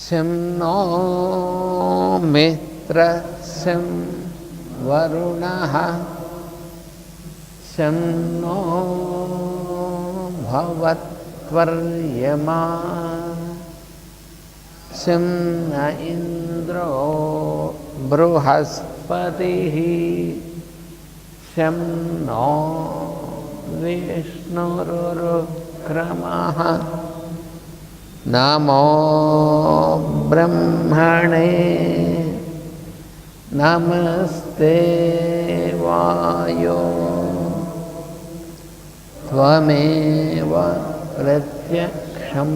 Sim no mitra sim varunaha sim no bhavatvaryama sim na indro bruhaspatihi sim no vishnururkramaha namo brahmane namaste vayo tvameva pratyaksham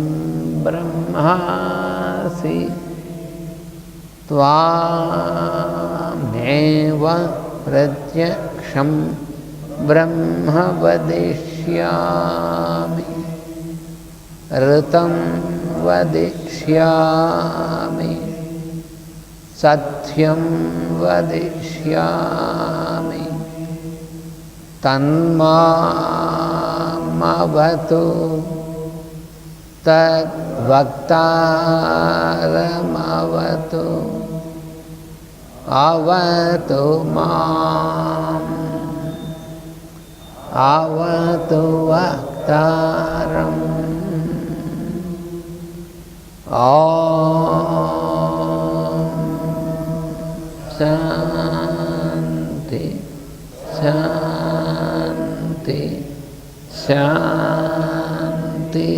brahmasi tvameva pratyaksham brahma vadishyami ritam vadishyami satyam vadishyami tanmamavatu tad vaktaramavatu avatu mam avatu vaktaram. Om Shanti Shanti Shanti.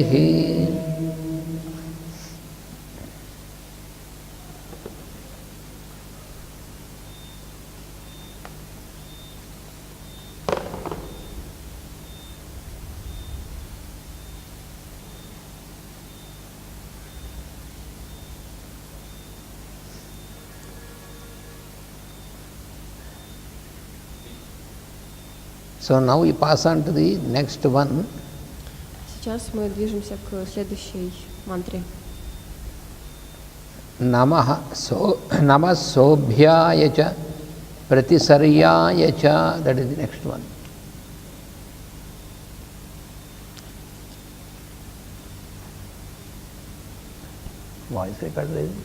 So now we pass on to the next one. Сейчас мы движемся к следующей мантре. Namah sobhyaya cha pratisaryaya cha. That is the next one. Voice record raising.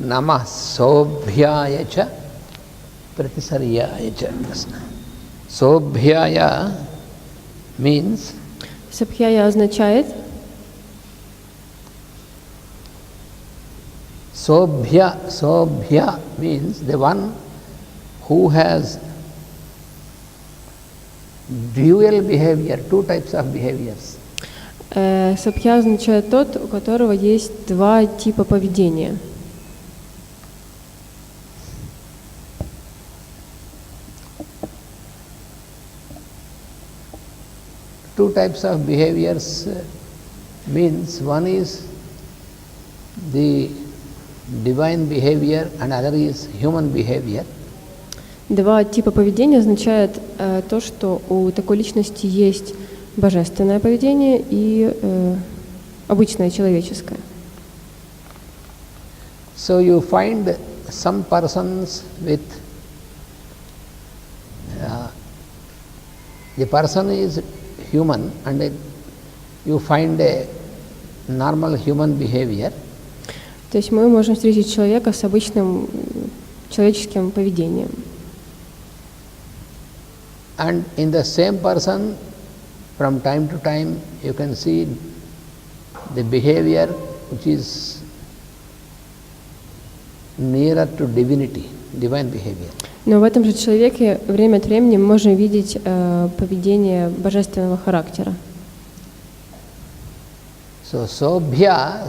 Namah sobhyaya cha pratisaryaya cha. Sobhyaya means Собхьяя означает Sobhya means the one who has dual behavior, two types of behaviors. Собхья означает тот, у которого есть два типа поведения. Two types of behaviors means one is the divine behavior and other is human behavior. Два типа поведения означает то, что у такой личности есть божественное поведение и обычное человеческое. So you find some persons with the person is human and you find a normal human behavior. То есть мы можем встретить человека с обычным человеческим поведением. And in the same person, from time to time, you can see the behavior which is nearer to divinity, divine behavior. Но в этом же человеке время от времени мы можем видеть поведение божественного характера. So sobhya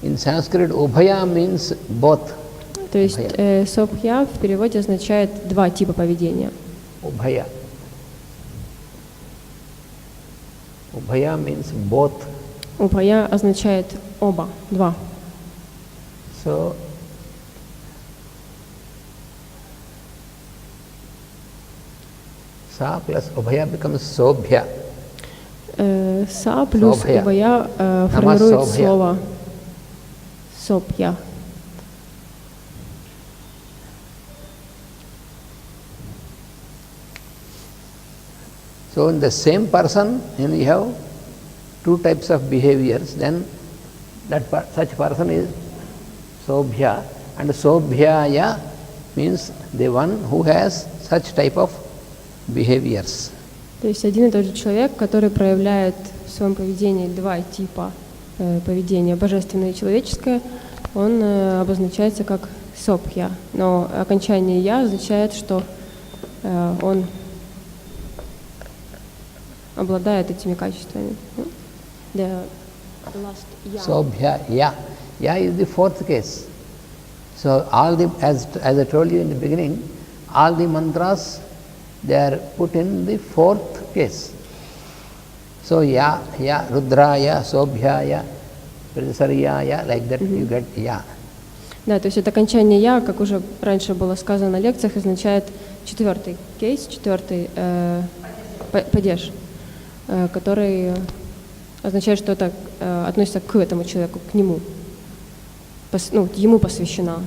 in Sanskrit ubhaya means both. То есть собхья в переводе означает два типа поведения. Ubhaya. Ubhaya means both. Убхая означает оба, два. So sa plus ubhaya becomes sobhya. Са плюс Собхья. убхая формирует Собхья. слово собхья. So in the same person, you have two types of behaviors, then such person is sobhya, and sobhyaya means the one who has such type of behaviors. То есть один и тот же человек, который проявляет в своем поведении два типа поведения, божественное и человеческое, он обозначается как собхья. Но окончание «я» означает, что он обладает этими качествами. The last «я». Sobhya, ya is the fourth case. So all the, as I told you in the beginning, all the mantras, they are put in the fourth case. So ya, rudraya, sobhyaya, pradsaryaya, like that you get ya. Да, то есть это окончание «я», как уже раньше было сказано на лекциях, означает четвертый кейс, четвертый падеж, который означает, что это относится к этому человеку, к нему, ему посвящена.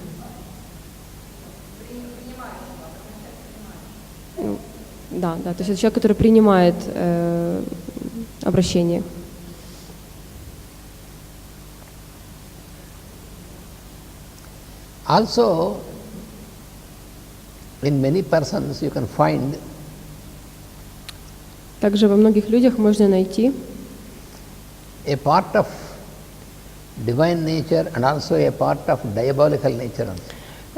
Да, то есть это человек, который принимает обращение. Also, in many persons you can find Также во многих людях можно найти a part of divine nature and also a part of diabolical nature.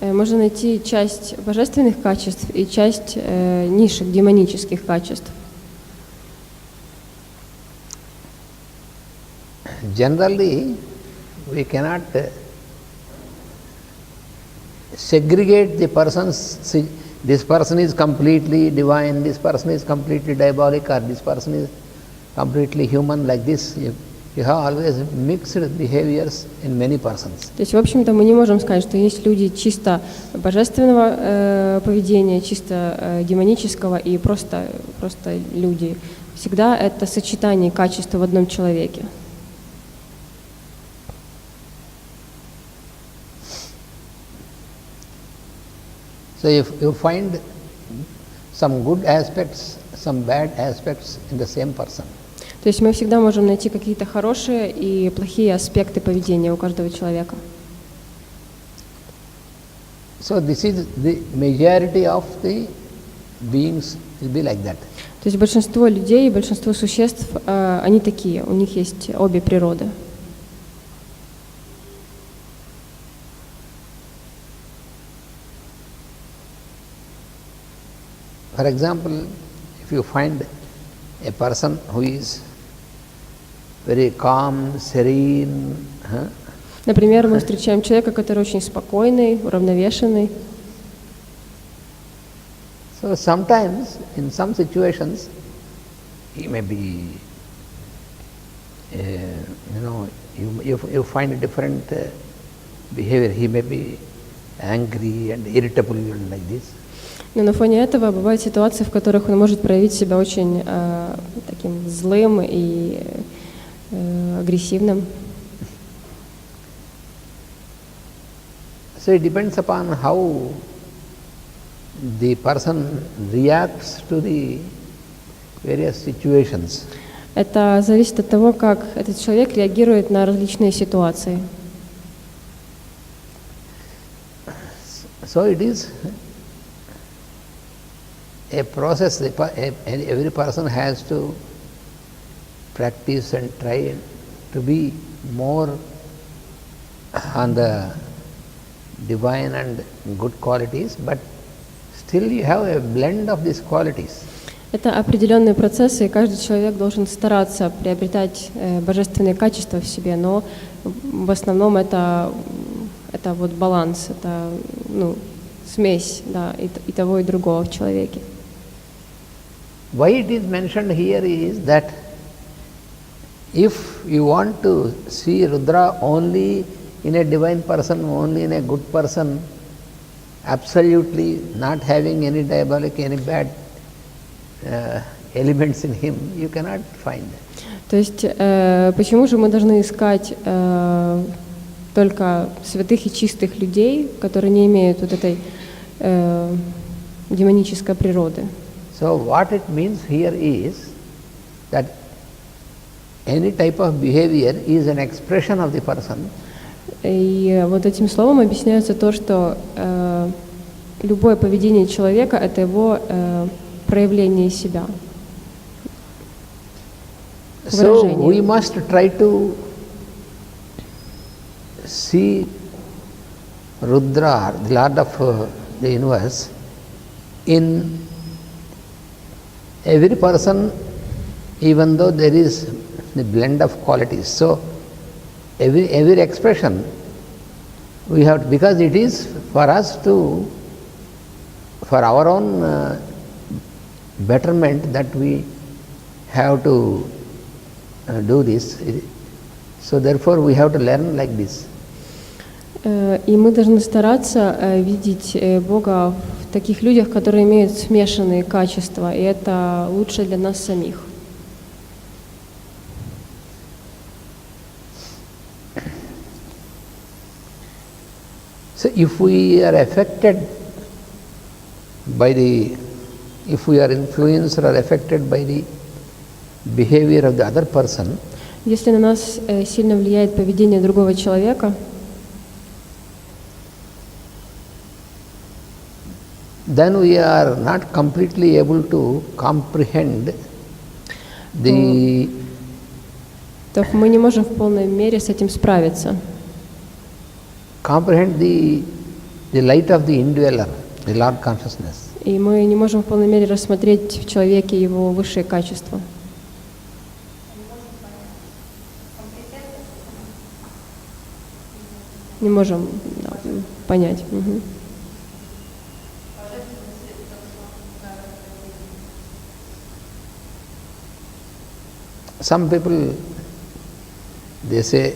можно найти часть божественных качеств и часть низших демонических качеств. Generally, we cannot segregate the persons. See, this person is completely divine, this person is completely diabolic, or this person is completely human, like this. You have always mixed behaviors in many persons. То есть, в общем-то, мы не можем сказать, что есть люди чисто божественного поведения, чисто демонического и просто люди. Всегда это сочетание качеств в одном человеке. So if you find some good aspects, some bad aspects in the same person. То есть мы всегда можем найти какие-то хорошие и плохие аспекты поведения у каждого человека. So this is the majority of the beings will be like that. То есть большинство людей, большинство существ, они такие, у них есть обе природы. For example, if you find a person who is very calm, serene, Например, мы встречаем человека, который очень спокойный, уравновешенный. so sometimes in some situations he may be, you find a different behavior. He may be angry and irritable and like this. Но на фоне этого бывают ситуации, в которых он может проявить себя очень таким злым и агрессивным. So it depends upon how the person reacts to the various situations. Это зависит от того, как этот человек реагирует на различные ситуации. So it is a process. Every person has to practice and try to be more on the divine and good qualities, but still you have a blend of these qualities. Это определенные процессы, и каждый человек должен стараться приобретать божественные качества в себе, но в основном это вот баланс, это смесь, да, и того, и другого в человеке. Why it is mentioned here is that if you want to see Rudra only in a divine person, only in a good person, absolutely not having any diabolic, any bad elements in him, you cannot find that. То есть, почему же мы должны искать только святых и чистых людей, которые не имеют вот этой демонической природы? So what it means here is that any type of behavior is an expression of the person. И вот этим словом объясняется то, что любое поведение человека – это его проявление себя. So we must try to see Rudra, the Lord of the universe, in every person, even though there is the blend of qualities. So every expression we have to, because it is for us to, for our own betterment, that we have to do this. So therefore we have to learn like this. И мы должны стараться видеть Бога в таких людях, которые имеют смешанные качества, и это лучше для нас самих. So if we are affected by if we are influenced or affected by the behavior of the other person, если на нас сильно влияет поведение другого человека, then we are not completely able to comprehend то мы не можем в полной мере с этим справиться. Comprehend the light of the indweller, the Lord consciousness. И мы не можем в полной мере рассмотреть в человеке его высшие качества. Не можем понять. Угу. Some people, they say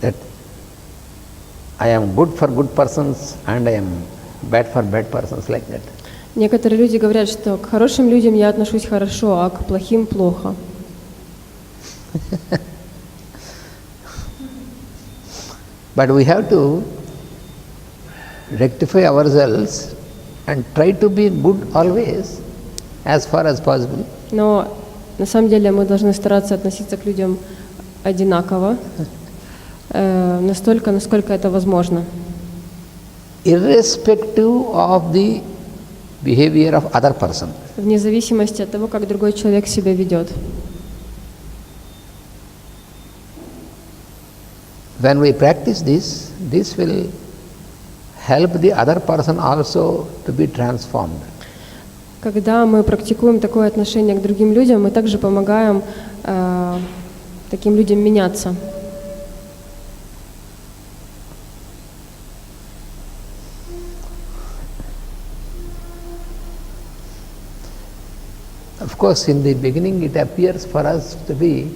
that I am good for good persons and I am bad for bad persons, like that. Некоторые люди говорят, что к хорошим людям я отношусь хорошо, а к плохим плохо. But we have to rectify ourselves and try to be good always, as far as possible. Но на самом деле мы должны стараться относиться к людям одинаково, настолько, насколько это возможно. Irrespective of the behavior of other person. Вне зависимости от того, как другой человек себя ведет. When we practice this, this will help the other person also to be transformed. Когда мы практикуем такое отношение к другим людям, мы также помогаем таким людям меняться. Of course, in the beginning it appears for us to be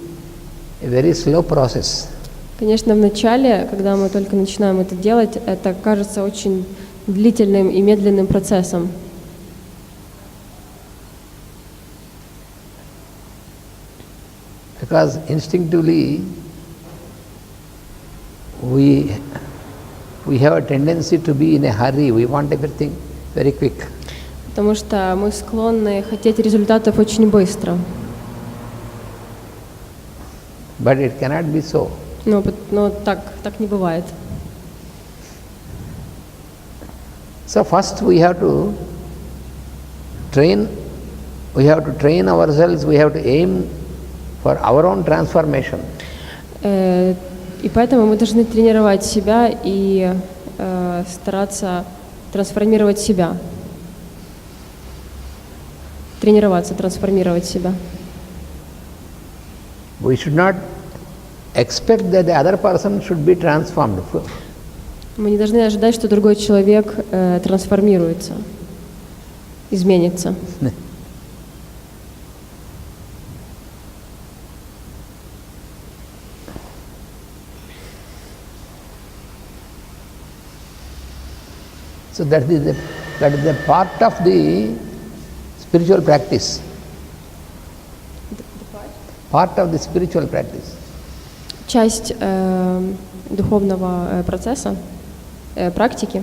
a very slow process. Конечно, в начале, когда мы только начинаем это делать, это кажется очень длительным и медленным процессом. Because instinctively we have a tendency to be in a hurry. We want everything very quick. Потому что мы склонны хотеть результатов очень быстро. But it cannot be so. Но так не бывает. So first we have to train ourselves, we have to aim for our own transformation. И поэтому мы должны тренировать себя и стараться трансформировать себя, тренироваться, трансформировать себя. We should not expect that the other person should be transformed. Мы не должны ожидать, что другой человек трансформируется, изменится. So that is the part of the spiritual practice. Part of the spiritual practice. Часть духовного процесса, практики.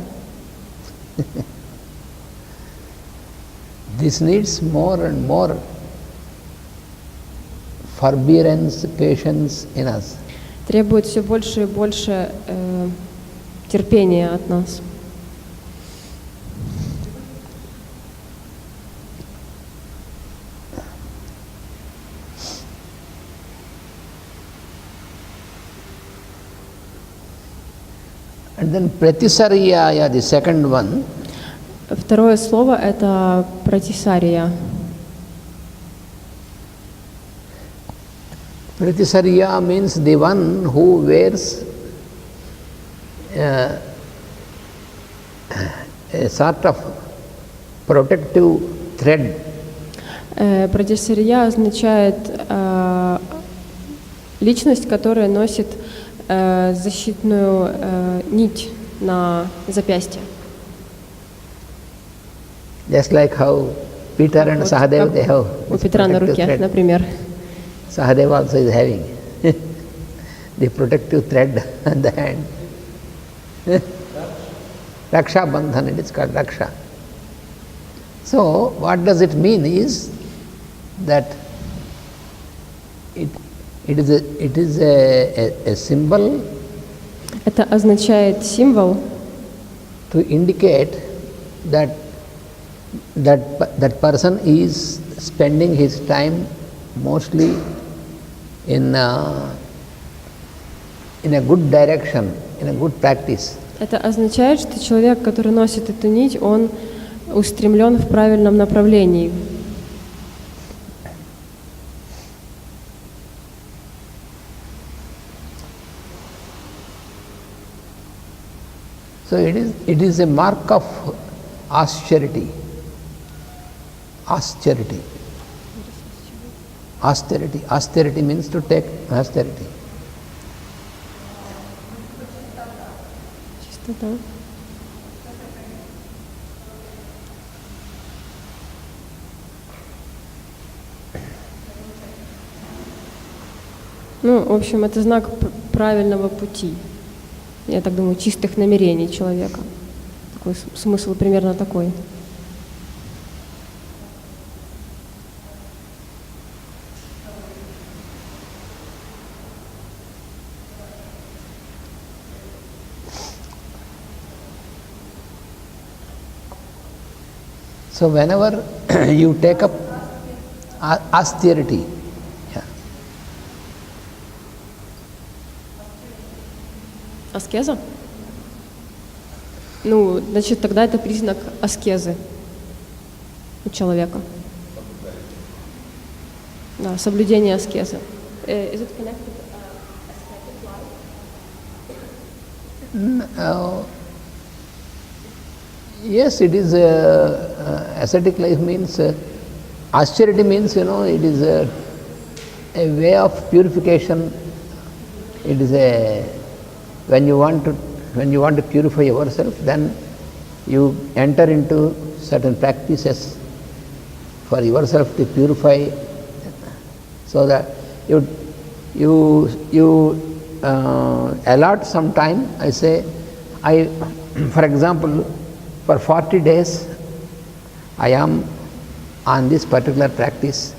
This needs more and more forbearance, patience in us. Требует все больше и больше терпения от нас. And then pratisarya, the second one. Второе слово – это пратисария. Pratisarya means the one who wears a sort of protective thread. Пратисария означает личность, которая носит защитную нить на запястье. Just like how Peter and Sahadeva, they have У Петра на руке, thread. например. Sahadeva also is having the protective thread on the hand. Raksha Bandhan, it is called Raksha. So, what does it mean is that it is a symbol. Это означает символ, To indicate that that person is spending his time mostly in a good direction, in a good practice. это означает, что человек, который носит эту нить, он устремлен в правильном направлении. So it is a mark of austerity. Austerity. Austerity. Austerity means to take austerity. Чистота. Ну, в общем, это знак правильного пути. Я так думаю, чистых намерений человека. Такой смысл примерно такой. So whenever you take up austerity, Аскеза? Ну, значит, тогда это признак аскезы у человека. Да, соблюдение аскезы. Is it connected ascetic life? Yes, it is ascetic life means austerity means it is a way of purification. It is when you want to purify yourself, then you enter into certain practices for yourself to purify, so that you allot some time. I say, for example, for 40 days I am on this particular practice.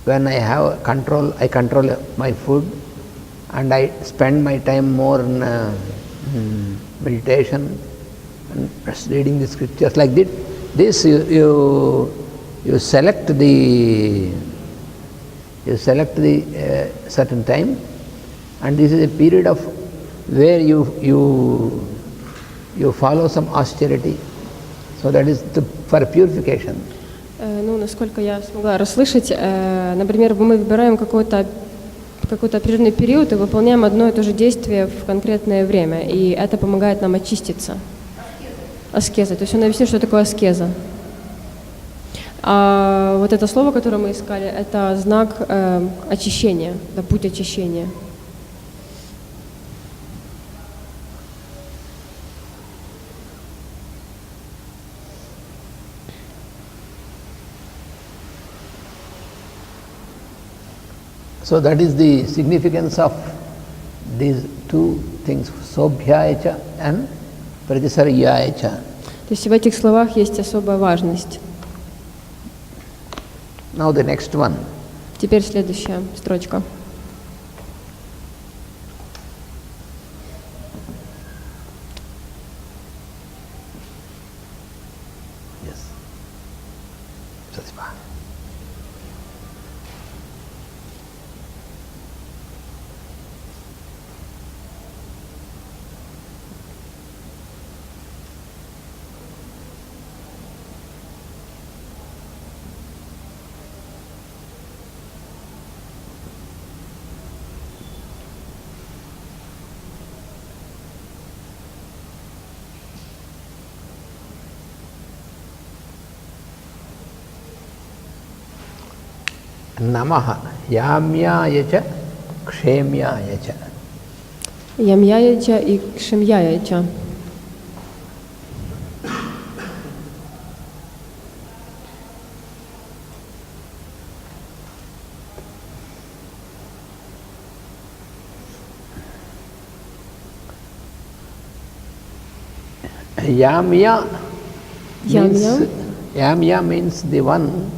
When I have control, I control my food, and I spend my time more in meditation and reading the scriptures. Like this you select the certain time, and this is a period of where you you follow some austerity. So that is for purification. Ну, насколько я смогла расслышать, например, мы выбираем какой-то определенный период и выполняем одно и то же действие в конкретное время, и это помогает нам очиститься. Аскеза. То есть он объяснил, что такое аскеза. А вот это слово, которое мы искали, это знак очищения, да, путь очищения. So that is the significance of these two things, sobhyayacha and pratisaryayacha. То есть в этих словах есть особая важность. Now the next one. Теперь следующая строчка. Yes. Satisfa. Namaha yamyayacha kshemyayacha. Ямьяяча и кшемьяяча. Yamya means the one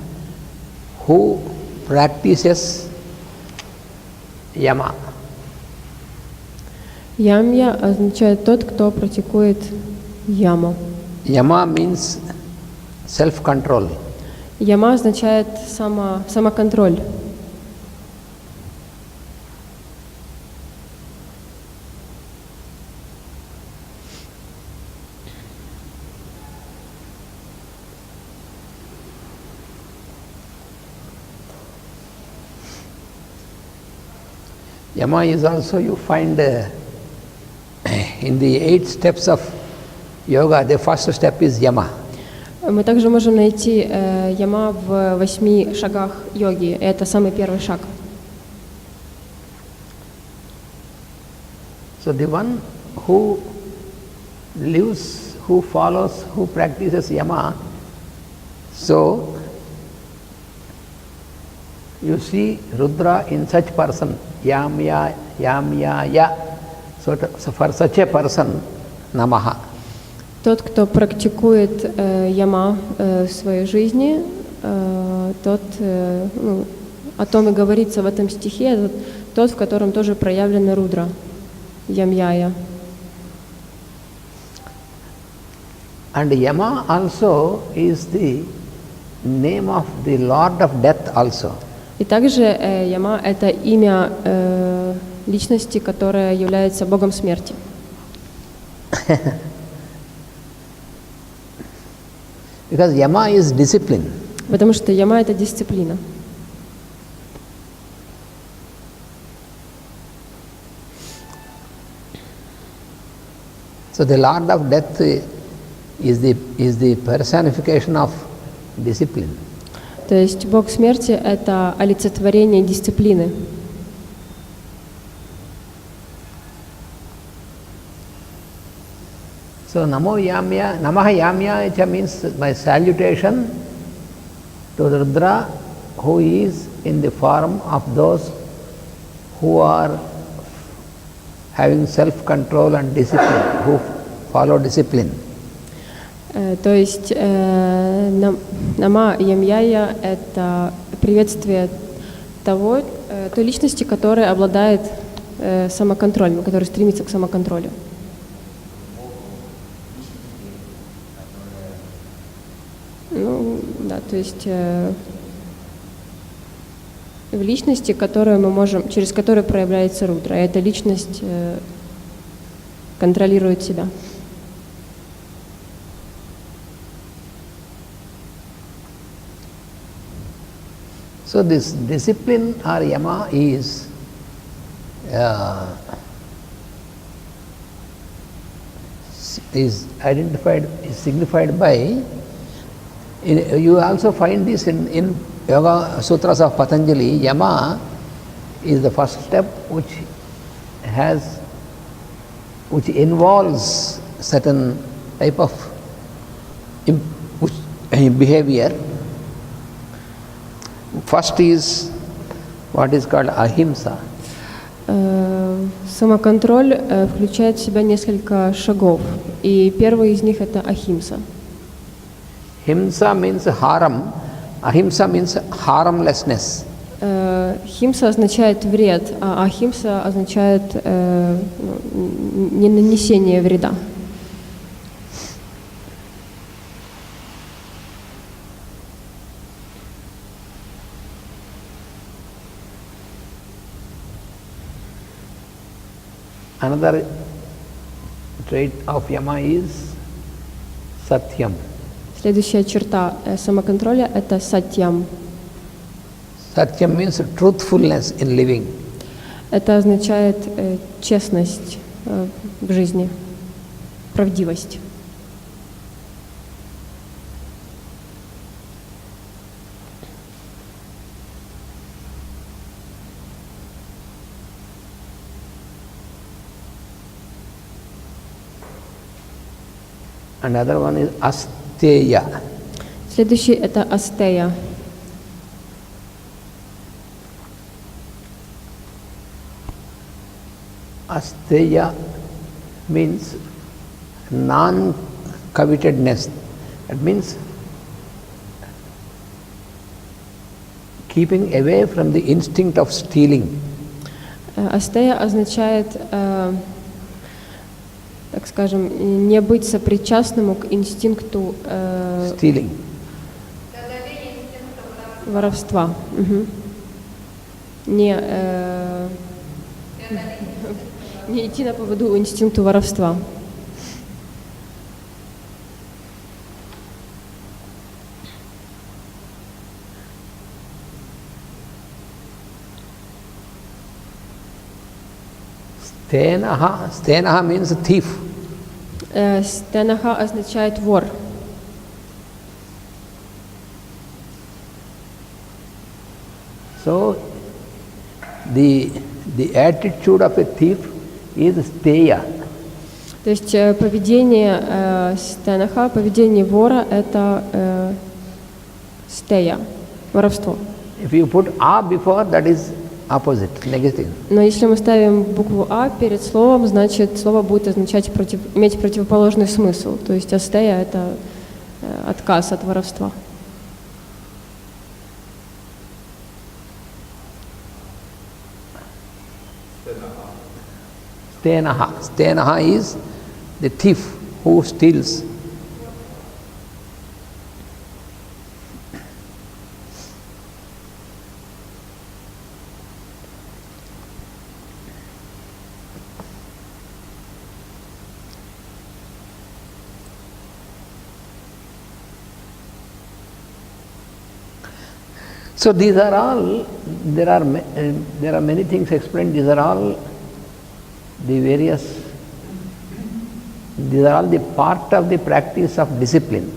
who practices yama. Ямья означает тот, кто практикует яму. Yama means self-control. Яма означает самоконтроль. Yama is also, you find in the 8 steps of yoga, the first step is yama. Мы также можем найти яма в 8 шагах йоги. Это самый первый шаг. So the one who lives, who follows, who practices yama, so you see Rudra in such person, yamya, ya. So for such a person, namaha. Тот, кто практикует яма в своей жизни, тот, о том и говорится в этом стихе, тот, в котором тоже проявлена рудра, ямьяя. And Yama also is the name of the Lord of Death also. И также яма — это имя личности, которая является богом смерти. Because Yama is discipline. Потому что яма — это дисциплина. So the Lord of Death is the personification of discipline. То есть бог смерти — это олицетворение дисциплины. So Namaha Yamya means my salutation to Rudra, who is in the form of those who are having self-control and discipline, who follow discipline. То есть Нама Ямьяя — это приветствие той личности, которая обладает самоконтролем, которая стремится к самоконтролю. Ну, да, то есть в личности, которую мы можем, через которую проявляется рудра, и эта личность контролирует себя. So this discipline or yama is identified, is signified by, you also find this in Yoga Sutras of Patanjali. Yama is the first step which involves certain type of behavior. First is what is called ahimsa. Самоконтроль включает в себя несколько шагов, и первый из них это ахимса. Himsa means harm, ahimsa means harmlessness. Химса означает вред, а ахимса означает не нанесение вреда. Another trait of yama is satyam. Следующая черта самоконтроля это сатьям. Satyam means truthfulness in living. Это означает честность в жизни, правдивость. Another one is asteya. Следующий это астея. Asteya means non-covetedness. That means keeping away from the instinct of stealing. Астея означает, так скажем, не быть сопричастным к инстинкту Stealing. воровства. Не идти на поводу инстинкту воровства. Stenaha means thief. Стенаха означает вор. So the attitude of a thief is steya. То есть поведение стенаха, поведение вора это стея, воровство. If you put a before, that is opposite, negative. Но если мы ставим букву А перед словом, значит слово будет означать иметь противоположный смысл. То есть астея это отказ от воровства. Stenaha is the thief who steals. So these are all, there are many things explained. These are all the part of the practice of discipline.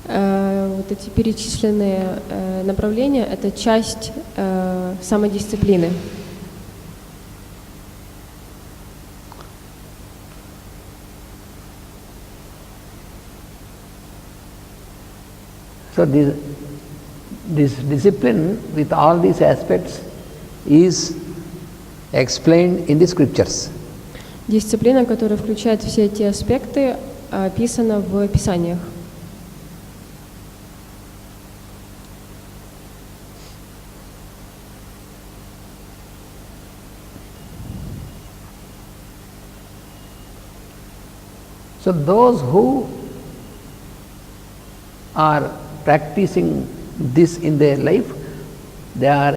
Вот эти перечисленные направления – это часть самодисциплины. So this discipline with all these aspects is explained in the scriptures. Дисциплина, которая включает все эти аспекты, описана в Писаниях. So those who are practicing this in their life, they are